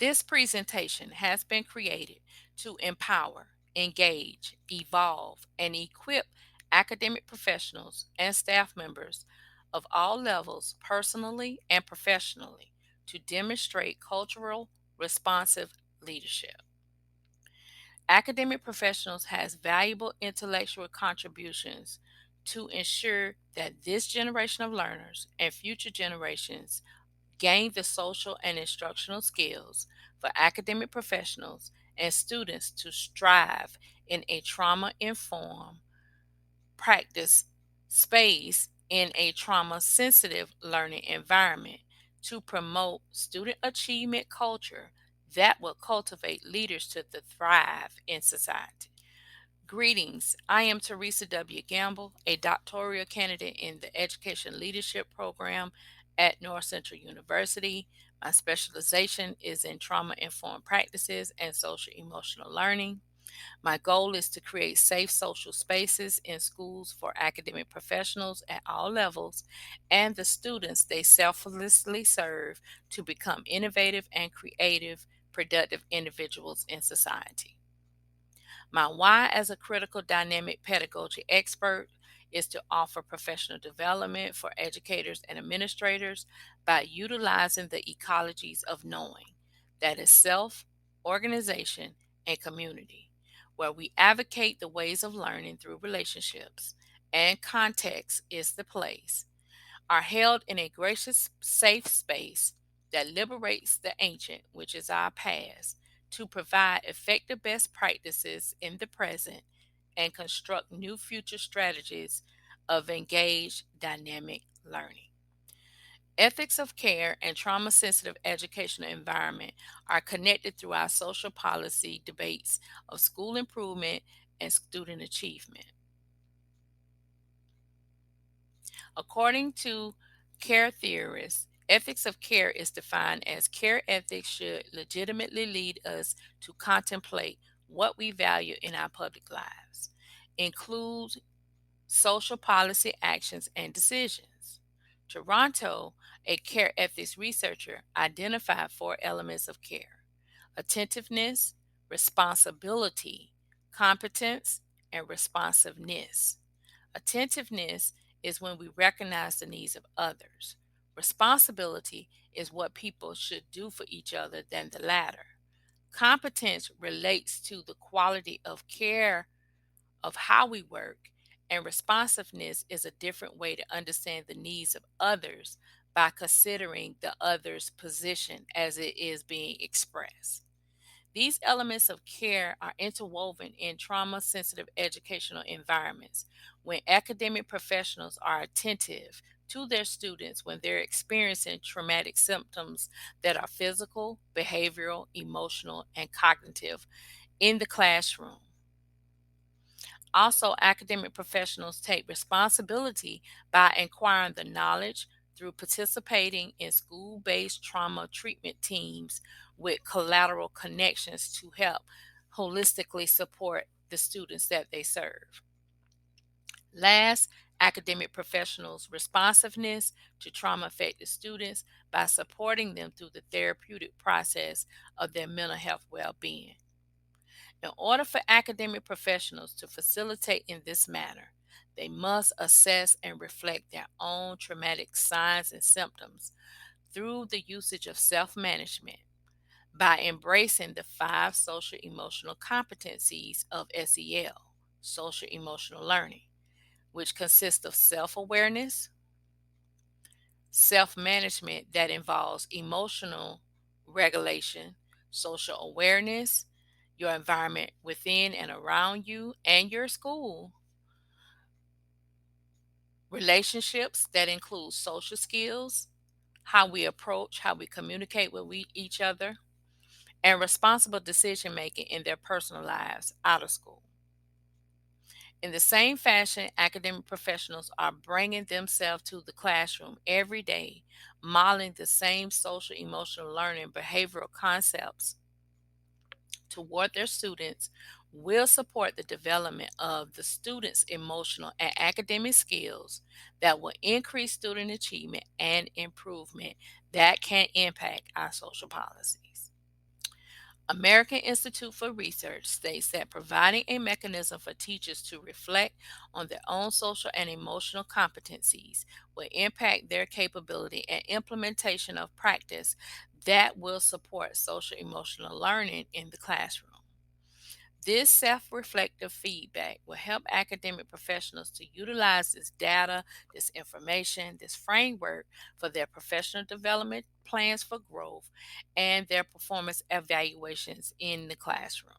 This presentation has been created to empower, engage, evolve, and equip academic professionals and staff members of all levels, personally and professionally, to demonstrate cultural responsive leadership. Academic professionals has valuable intellectual contributions to ensure that this generation of learners and future generations gain the social and instructional skills for academic professionals and students to strive in a trauma informed practice space in a trauma sensitive learning environment to promote student achievement culture that will cultivate leaders to thrive in society. Greetings. I am Teresa W. Gamble, a doctoral candidate in the Education Leadership Program at North Central University. My specialization is in trauma informed practices and social emotional learning. My goal is to create safe social spaces in schools for academic professionals at all levels and the students they selflessly serve to become innovative and creative, productive individuals in society. My why as a critical dynamic pedagogy expert is to offer professional development for educators and administrators by utilizing the ecologies of knowing, that is, self, organization, and community, where we advocate the ways of learning through relationships, and context is the place are held in a gracious, safe space that liberates the ancient, which is our past, to provide effective best practices in the present and construct new future strategies of engaged dynamic learning. Ethics of care and trauma sensitive educational environment are connected through our social policy debates of school improvement and student achievement. According to care theorists, ethics of care is defined as care ethics should legitimately lead us to contemplate what we value in our public lives, include social policy actions and decisions. Toronto, a care ethics researcher, identified four elements of care: attentiveness, responsibility, competence, and responsiveness. Attentiveness is when we recognize the needs of others. Responsibility is what people should do for each other than the latter. Competence relates to the quality of care of how we work, and responsiveness is a different way to understand the needs of others by considering the other's position as it is being expressed. These elements of care are interwoven in trauma sensitive educational environments when academic professionals are attentive to their students when they're experiencing traumatic symptoms that are physical, behavioral, emotional, and cognitive in the classroom. Also, academic professionals take responsibility by acquiring the knowledge through participating in school based trauma treatment teams with collateral connections to help holistically support the students that they serve. Last, academic professionals' responsiveness to trauma affected students by supporting them through the therapeutic process of their mental health well being. In order for academic professionals to facilitate in this manner, they must assess and reflect their own traumatic signs and symptoms through the usage of self management by embracing the five social emotional competencies of SEL, social emotional learning, which consists of self awareness, self management that involves emotional regulation, social awareness, your environment within and around you and your school, relationships that include social skills, how we approach, how we communicate with each other, and responsible decision making in their personal lives out of school. In the same fashion, academic professionals are bringing themselves to the classroom every day, modeling the same social emotional learning behavioral concepts toward their students will support the development of the students' emotional and academic skills that will increase student achievement and improvement that can impact our social policies. American Institute for Research states that providing a mechanism for teachers to reflect on their own social and emotional competencies will impact their capability and implementation of practice that will support social emotional learning in the classroom. This self reflective feedback will help academic professionals to utilize this data, this information, this framework for their professional development plans for growth and their performance evaluations in the classroom.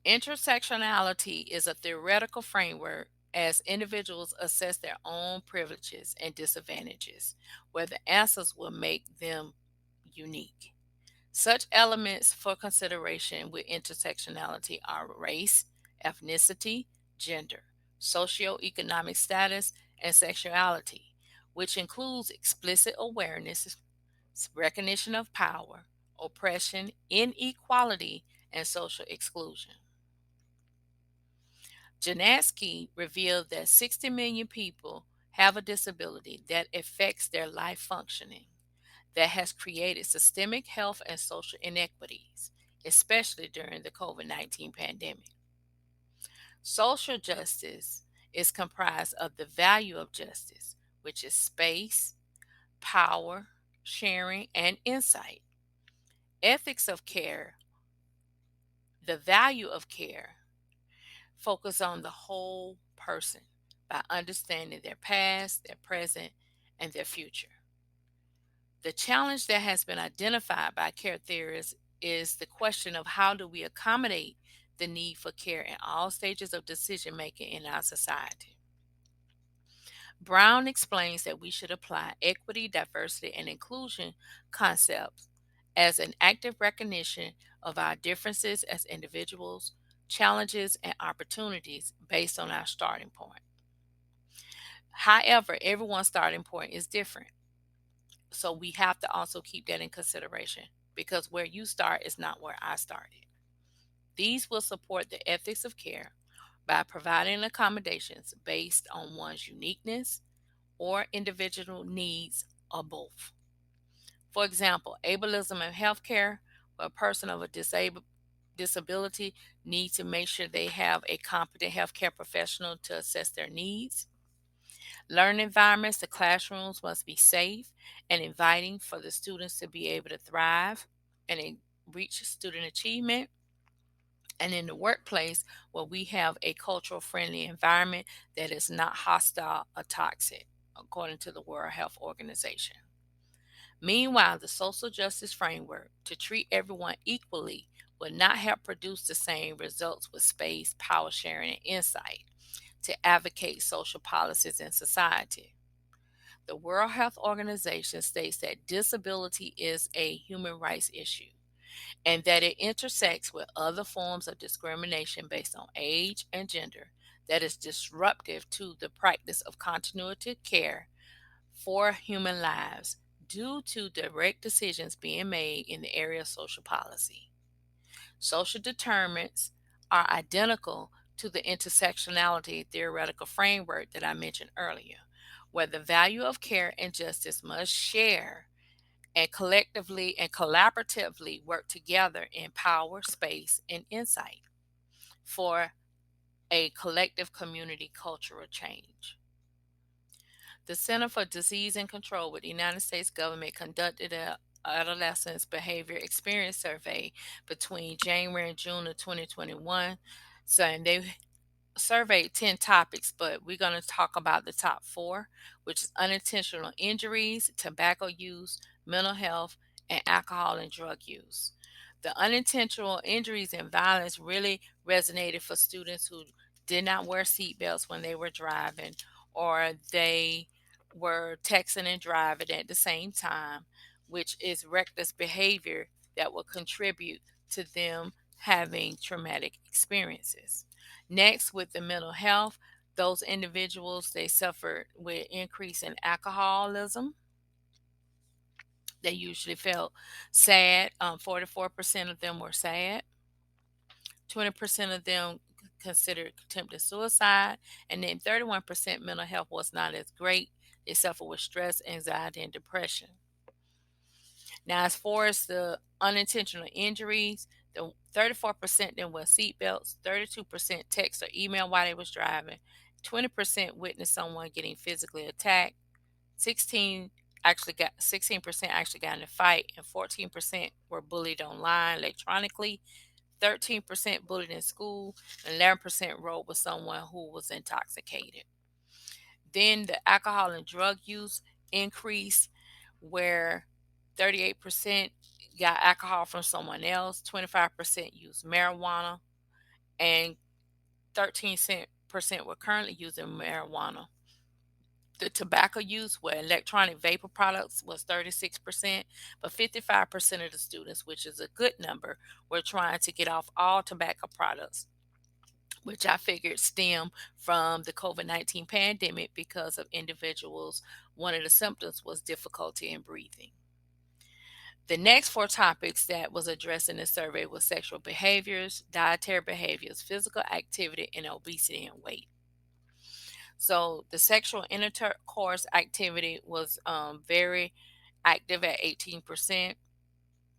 Intersectionality is a theoretical framework as individuals assess their own privileges and disadvantages, where the answers will make them unique. Such elements for consideration with intersectionality are race, ethnicity, gender, socioeconomic status, and sexuality, which includes explicit awareness, recognition of power, oppression, inequality, and social exclusion. Janatsky revealed that 60 million people have a disability that affects their life functioning, that has created systemic health and social inequities, especially during the COVID 19 pandemic. Social justice is comprised of the value of justice, which is space, power, sharing, and insight. Ethics of care, the value of care, focus on the whole person by understanding their past, their present, and their future. The challenge that has been identified by care theorists is the question of how do we accommodate the need for care in all stages of decision making in our society. Brown explains that we should apply equity, diversity, and inclusion concepts as an active recognition of our differences as individuals, challenges, and opportunities based on our starting point. However, everyone's starting point is different. So we have to also keep that in consideration because where you start is not where I started. These will support the ethics of care by providing accommodations based on one's uniqueness or individual needs or both. For example, ableism in healthcare, where a person of a disability needs to make sure they have a competent healthcare professional to assess their needs. Learning environments, the classrooms must be safe and inviting for the students to be able to thrive and reach student achievement. And in the workplace, where we have a cultural friendly environment that is not hostile or toxic, according to the World Health Organization. Meanwhile, the social justice framework to treat everyone equally will not help produce the same results with space, power sharing, and insight to advocate social policies in society. The World Health Organization states that disability is a human rights issue and that it intersects with other forms of discrimination based on age and gender that is disruptive to the practice of continuity care for human lives due to direct decisions being made in the area of social policy. Social determinants are identical to the intersectionality theoretical framework that I mentioned earlier, where the value of care and justice must share and collectively and collaboratively work together in power, space, and insight for a collective community cultural change. The Center for Disease and Control with the United States government conducted a adolescents behavior experience survey between January and June of 2021. So, and they surveyed 10 topics, but we're going to talk about the top four, which is unintentional injuries, tobacco use, mental health, and alcohol and drug use. The unintentional injuries and violence really resonated for students who did not wear seatbelts when they were driving, or they were texting and driving at the same time, which is reckless behavior that will contribute to them having traumatic experiences. Next, with the mental health, those individuals they suffered with increase in alcoholism. They usually felt sad. 44% of them were sad. 20% of them considered attempted suicide, and then 31% mental health was not as great. They suffer with stress, anxiety, and depression. Now, as far as the unintentional injuries, the 34% didn't wear seatbelts, 32% text or email while they was driving, 20% witnessed someone getting physically attacked, 16% actually got in a fight, and 14% were bullied online, electronically, 13% bullied in school, and 11% rode with someone who was intoxicated. Then the alcohol and drug use increased, where 38% got alcohol from someone else, 25% used marijuana, and 13% were currently using marijuana. The tobacco use where electronic vapor products was 36%, but 55% of the students, which is a good number, were trying to get off all tobacco products, which I figured stem from the COVID-19 pandemic because of individuals. One of the symptoms was difficulty in breathing. The next four topics that was addressed in the survey was sexual behaviors, dietary behaviors, physical activity, and obesity and weight. So the sexual intercourse activity was very active at 18%.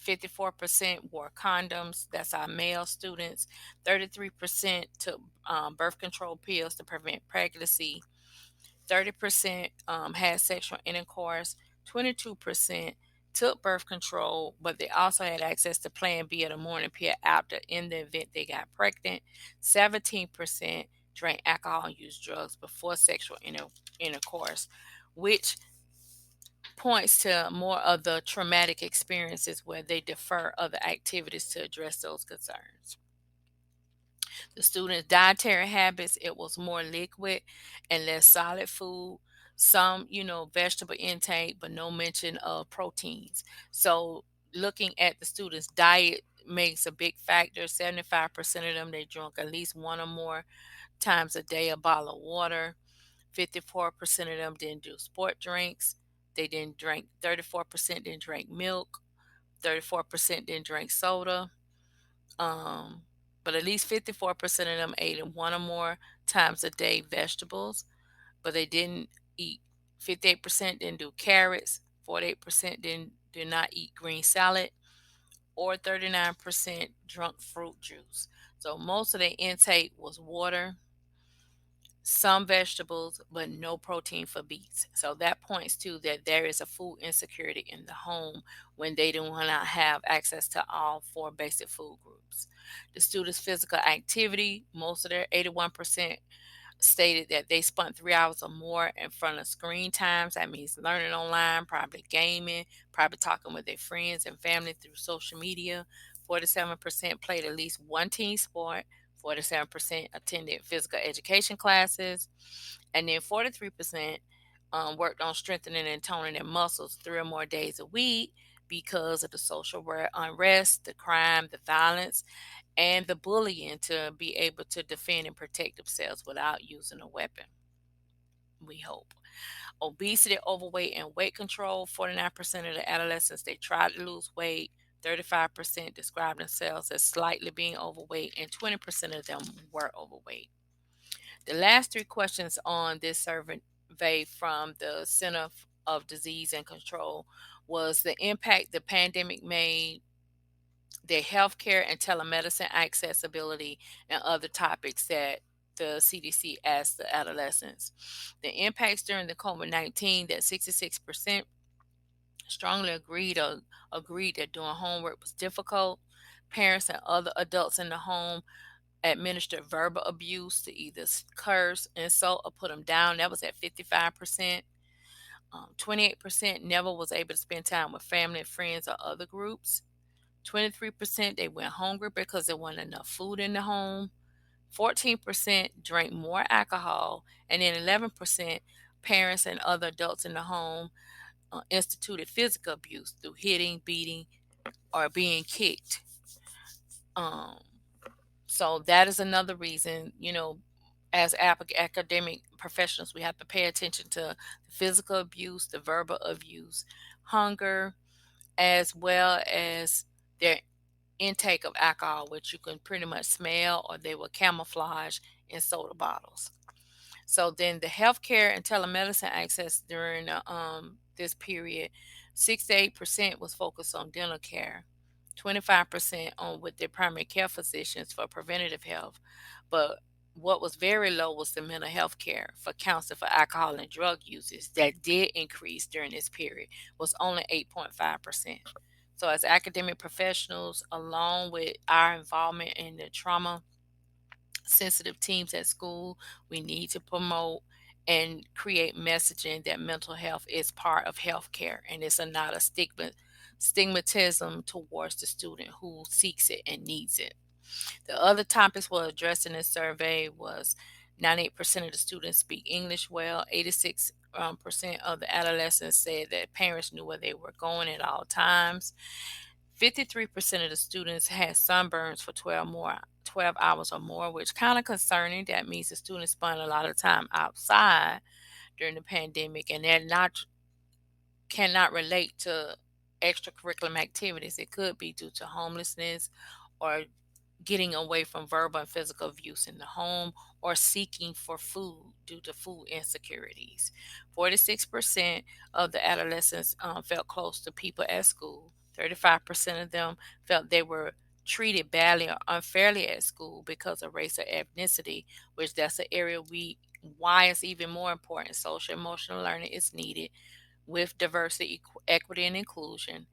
54% wore condoms. That's our male students. 33% took birth control pills to prevent pregnancy. 30% had sexual intercourse. 22% took birth control, but they also had access to Plan B or the morning pill after in the event they got pregnant. 17% drank alcohol and used drugs before sexual intercourse, which points to more of the traumatic experiences where they defer other activities to address those concerns. The students' dietary habits, it was more liquid and less solid food. Some, vegetable intake, but no mention of proteins. So looking at the students' diet makes a big factor. 75% of them, they drink at least one or more times a day a bottle of water. 54% of them didn't do sport drinks. They didn't drink, 34% didn't drink milk. 34% didn't drink soda. Um, but at least 54% of them ate one or more times a day vegetables, but they didn't eat. 58% didn't do carrots. 48% did not eat green salad, or 39% drunk fruit juice. So most of their intake was water, some vegetables, but no protein for beets. So that points to that there is a food insecurity in the home when they do not have access to all four basic food groups. The students' physical activity, most of their 81% stated that they spent 3 hours or more in front of screen times. That means learning online, probably gaming, probably talking with their friends and family through social media. 47% played at least one team sport. 47% attended physical education classes. And then 43% worked on strengthening and toning their muscles 3 or more days a week because of the social unrest, the crime, the violence, and the bullying to be able to defend and protect themselves without using a weapon, we hope. Obesity, overweight, and weight control. 49% of the adolescents they tried to lose weight. 35% described themselves as slightly being overweight, and 20% of them were overweight. The last three questions on this survey from the Center of Disease and Control was the impact the pandemic made, their healthcare and telemedicine accessibility, and other topics that the CDC asked the adolescents. The impacts during the COVID-19, that 66% strongly agreed that doing homework was difficult. Parents and other adults in the home administered verbal abuse to either curse, insult, or put them down. That was at 55%. 28% never was able to spend time with family, friends, or other groups. 23% they went hungry because there wasn't enough food in the home. 14% drank more alcohol. And then 11% parents and other adults in the home instituted physical abuse through hitting, beating, or being kicked. Um, so that is another reason, as academic professionals, we have to pay attention to the physical abuse, the verbal abuse, hunger, as well as their intake of alcohol, which you can pretty much smell, or they will camouflage in soda bottles. So then the healthcare and telemedicine access during this period, 68% was focused on dental care, 25% on with their primary care physicians for preventative health. But what was very low was the mental health care for counseling for alcohol and drug users that did increase during this period was only 8.5%. So as academic professionals, along with our involvement in the trauma sensitive teams at school, we need to promote and create messaging that mental health is part of healthcare and it's not a stigmatism towards the student who seeks it and needs it. The other topics were addressed in this survey was 98% of the students speak English well. 86 percent of the adolescents said that parents knew where they were going at all times. 53% of the students had sunburns for 12 hours or more, which kind of concerning. That means the students spend a lot of time outside during the pandemic, and they're not cannot relate to extracurricular activities. It could be due to homelessness or getting away from verbal and physical abuse in the home or seeking for food due to food insecurities. 46% of the adolescents felt close to people at school. 35% of them felt they were treated badly or unfairly at school because of race or ethnicity, which that's an area why it's even more important. Social emotional learning is needed with diversity, equity, and inclusion,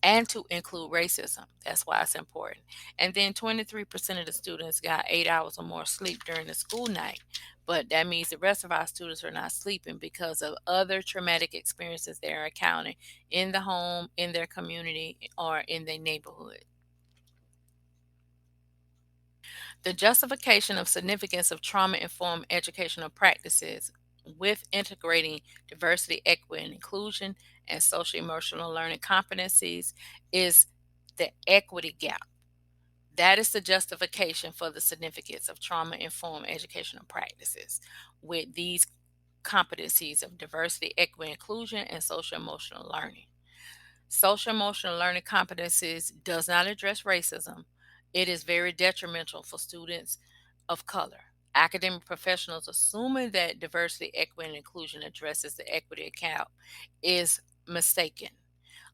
and to include racism. That's why it's important. And then 23% of the students got 8 hours or more sleep during the school night. But that means the rest of our students are not sleeping because of other traumatic experiences they're encountering in the home, in their community, or in their neighborhood. The justification of significance of trauma-informed educational practices with integrating diversity, equity, and inclusion and social emotional learning competencies is the equity gap. That is the justification for the significance of trauma-informed educational practices with these competencies of diversity, equity, inclusion, and social emotional learning. Social emotional learning competencies does not address racism. It is very detrimental for students of color. Academic professionals assuming that diversity, equity, and inclusion addresses the equity account is mistaken.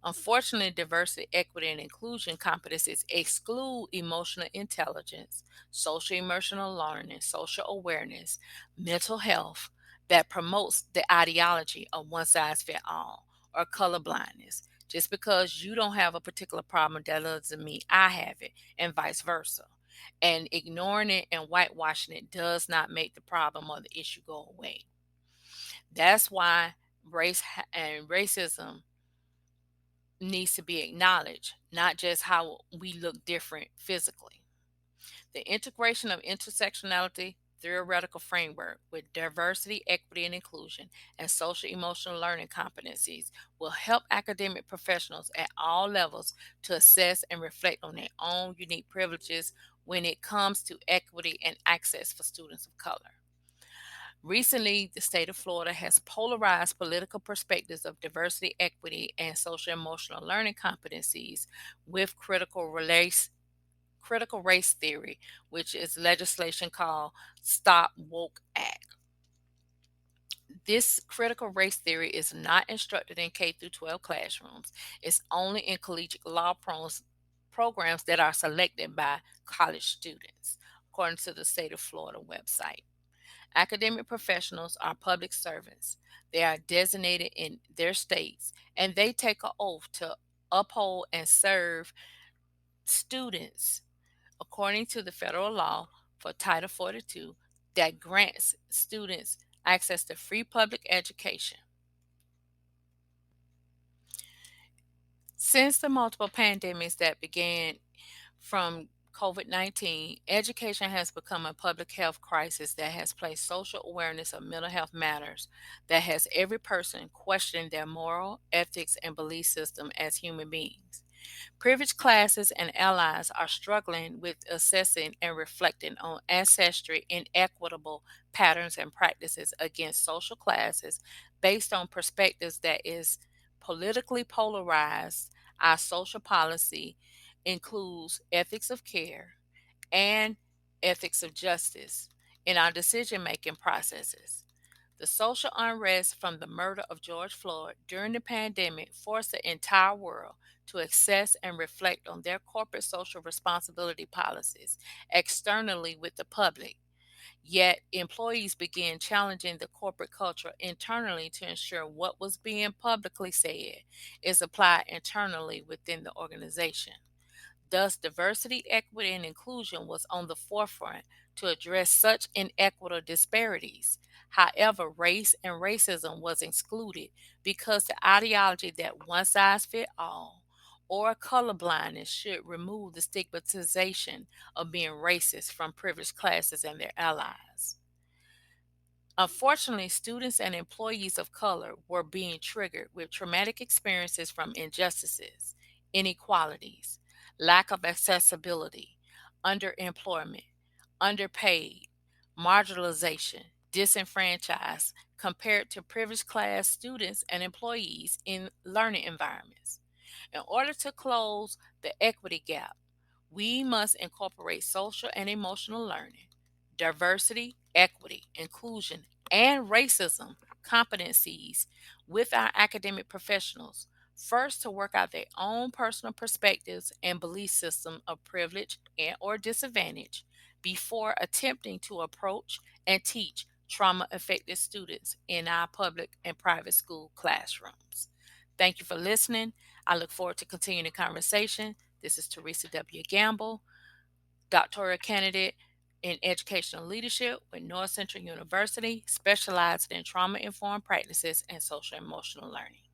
Unfortunately, diversity, equity, and inclusion competencies exclude emotional intelligence, social emotional learning, social awareness, mental health that promotes the ideology of one size fit all or color blindness. Just because you don't have a particular problem, that doesn't mean I have it, and vice versa. And ignoring it and whitewashing it does not make the problem or the issue go away. That's why and racism needs to be acknowledged, not just how we look different physically. The integration of intersectionality theoretical framework with diversity, equity, and inclusion and social emotional learning competencies will help academic professionals at all levels to assess and reflect on their own unique privileges when it comes to equity and access for students of color. Recently, the state of Florida has polarized political perspectives of diversity, equity, and social emotional learning competencies with critical race theory, which is legislation called Stop Woke Act. This critical race theory is not instructed in K through 12 classrooms. It's only in collegiate law programs that are selected by college students, according to the state of Florida website. Academic professionals are public servants. They are designated in their states and they take an oath to uphold and serve students according to the federal law for Title 42 that grants students access to free public education. Since the multiple pandemics that began from COVID 19, education has become a public health crisis that has placed social awareness of mental health matters, that has every person questioning their moral, ethics, and belief system as human beings. Privileged classes and allies are struggling with assessing and reflecting on ancestry inequitable patterns and practices against social classes based on perspectives that is politically polarized. Our social policy includes ethics of care and ethics of justice in our decision making processes. The social unrest from the murder of George Floyd during the pandemic forced the entire world to assess and reflect on their corporate social responsibility policies externally with the public. Yet, employees began challenging the corporate culture internally to ensure what was being publicly said is applied internally within the organization. Thus, diversity, equity, and inclusion was on the forefront to address such inequitable disparities. However, race and racism was excluded because the ideology that one size fit all or colorblindness should remove the stigmatization of being racist from privileged classes and their allies. Unfortunately, students and employees of color were being triggered with traumatic experiences from injustices, inequalities, lack of accessibility, underemployment, underpaid, marginalization, disenfranchised compared to privileged class students and employees in learning environments. In order to close the equity gap, we must incorporate social and emotional learning, diversity, equity, inclusion, and racism competencies with our academic professionals. First, to work out their own personal perspectives and belief system of privilege and or disadvantage before attempting to approach and teach trauma affected students in our public and private school classrooms. Thank you for listening. I look forward to continuing the conversation. This is Theresa W. Gamble, doctoral candidate in educational leadership with North Central University, specialized in trauma informed practices and social emotional learning.